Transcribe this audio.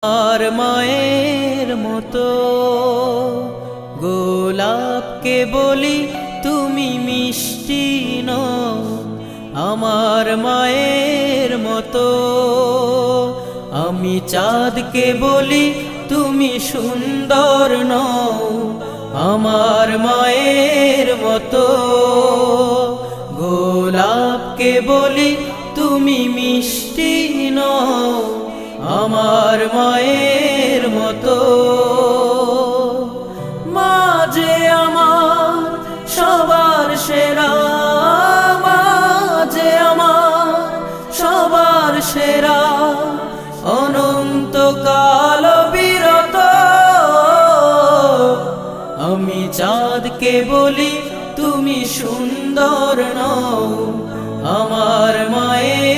আর মায়ের মতো গোলাপকে বলি তুমি মিষ্টি নও। আমার মায়ের মতো আমি চাঁদকে বলি তুমি সুন্দর নও। আমার মায়ের মতো গোলাপকে বলি তুমি মিষ্টি নও। আমার মায়ের মতো মা যে আমার সবার সেরা, মা যে আমার সবার সেরা, অনন্তকাল বিরত। আমি চাঁদকে বলি তুমি সুন্দর নও। আমার মায়ের